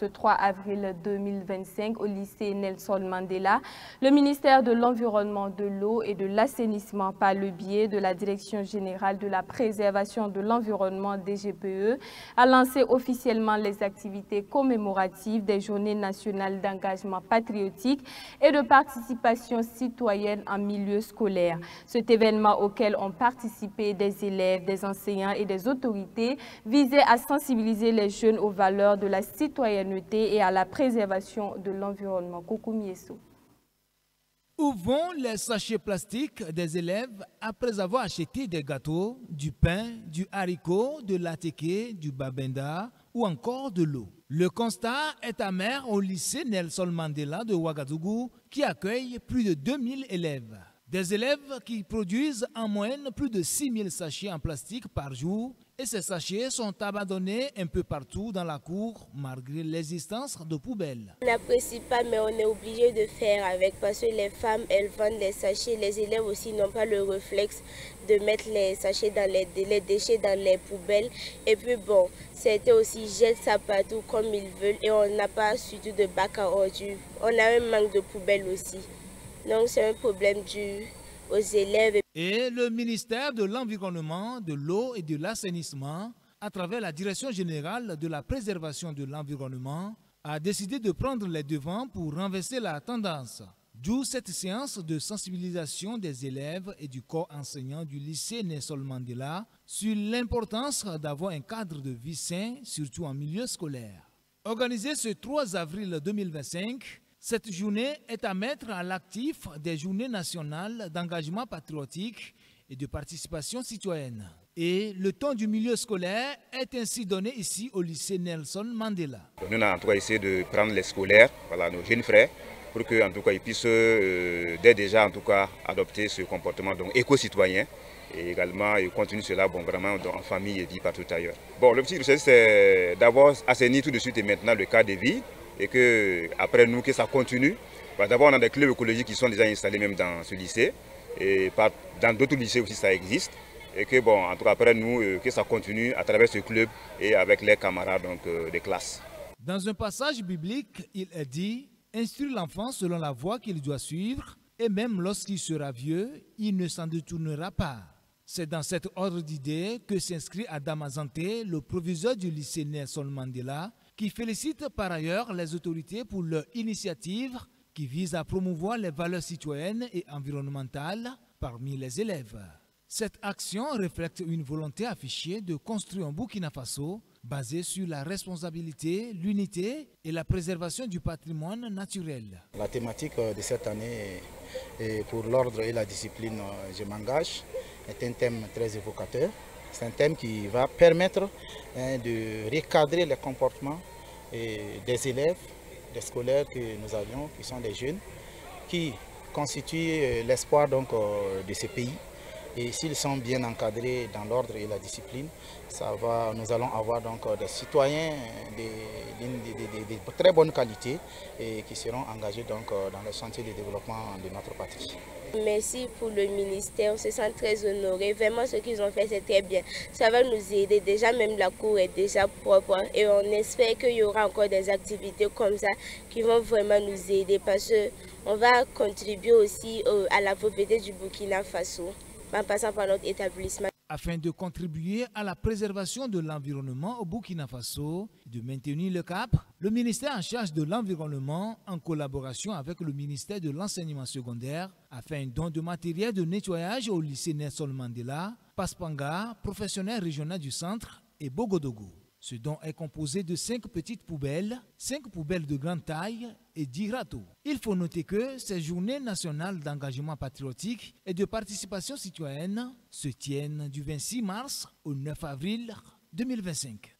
Ce 3 avril 2025 au lycée Nelson Mandela, le ministère de l'Environnement, de l'Eau et de l'Assainissement par le biais de la Direction générale de la préservation de l'environnement DGPE a lancé officiellement les activités commémoratives des Journées nationales d'engagement patriotique et de participation citoyenne en milieu scolaire. Cet événement auquel ont participé des élèves, des enseignants et des autorités visait à sensibiliser les jeunes aux valeurs de la citoyenneté et à la préservation de l'environnement. Coucou Mieso. Où vont les sachets plastiques des élèves après avoir acheté des gâteaux, du pain, du haricot, de l'attiqué, du babenda ou encore de l'eau? Le constat est amer au lycée Nelson Mandela de Ouagadougou qui accueille plus de 2000 élèves. Des élèves qui produisent en moyenne plus de 6000 sachets en plastique par jour et ces sachets sont abandonnés un peu partout dans la cour malgré l'existence de poubelles. On n'apprécie pas mais on est obligé de faire avec parce que les femmes elles vendent les sachets, les élèves aussi n'ont pas le réflexe de mettre les sachets dans les déchets dans les poubelles et puis bon, c'était aussi jettent ça partout comme ils veulent et on n'a pas surtout de bac à ordures. On a un manque de poubelles aussi. Donc c'est un problème dû aux élèves. Et le ministère de l'Environnement, de l'Eau et de l'Assainissement, à travers la Direction générale de la préservation de l'environnement, a décidé de prendre les devants pour renverser la tendance. D'où cette séance de sensibilisation des élèves et du corps enseignant du lycée Nelson Mandela sur l'importance d'avoir un cadre de vie sain, surtout en milieu scolaire. Organisée ce 3 avril 2025, cette journée est à mettre à l'actif des journées nationales d'engagement patriotique et de participation citoyenne. Et le ton du milieu scolaire est ainsi donné ici au lycée Nelson Mandela. Nous, on a en tout cas essayé de prendre les scolaires, voilà, nos jeunes frères, pour qu'en tout cas ils puissent dès déjà en tout cas adopter ce comportement donc éco-citoyen. Et également, ils continuent cela vraiment en famille et dit partout ailleurs. Bon, l'objectif c'est d'avoir assaini tout de suite et maintenant le cadre de vie. Et que après nous, que ça continue. D'abord, on a des clubs écologiques qui sont déjà installés même dans ce lycée. Et dans d'autres lycées aussi, ça existe. Et que bon, en tout cas, après nous, que ça continue à travers ce club et avec les camarades donc, de classe. Dans un passage biblique, il est dit « Instruire l'enfant selon la voie qu'il doit suivre, et même lorsqu'il sera vieux, il ne s'en détournera pas. » C'est dans cet ordre d'idées que s'inscrit Adam Azanté, le proviseur du lycée Nelson Mandela, qui félicite par ailleurs les autorités pour leur initiative qui vise à promouvoir les valeurs citoyennes et environnementales parmi les élèves. Cette action reflète une volonté affichée de construire un Burkina Faso basé sur la responsabilité, l'unité et la préservation du patrimoine naturel. La thématique de cette année pour l'ordre et la discipline Je m'engage est un thème très évocateur. C'est un thème qui va permettre de recadrer les comportements des élèves, des scolaires que nous avions, qui sont des jeunes, qui constituent l'espoir de ce pays. Et s'ils sont bien encadrés dans l'ordre et la discipline, nous allons avoir donc des citoyens de très bonne qualité et qui seront engagés donc dans le chantier de développement de notre patrie. Merci pour le ministère, on se sent très honoré. Vraiment, ce qu'ils ont fait, c'est très bien. Ça va nous aider. Déjà, même la cour est déjà propre. Et on espère qu'il y aura encore des activités comme ça qui vont vraiment nous aider parce qu'on va contribuer aussi à la pauvreté du Burkina Faso en passant par notre établissement. Afin de contribuer à la préservation de l'environnement au Burkina Faso et de maintenir le cap, le ministère en charge de l'environnement, en collaboration avec le ministère de l'enseignement secondaire, a fait un don de matériel de nettoyage au lycée Nelson Mandela, Paspanga, professionnel régional du centre et Bogodougou. Ce don est composé de 5 petites poubelles, 5 poubelles de grande taille et 10 râteaux. Il faut noter que ces journées nationales d'engagement patriotique et de participation citoyenne se tiennent du 26 mars au 9 avril 2025.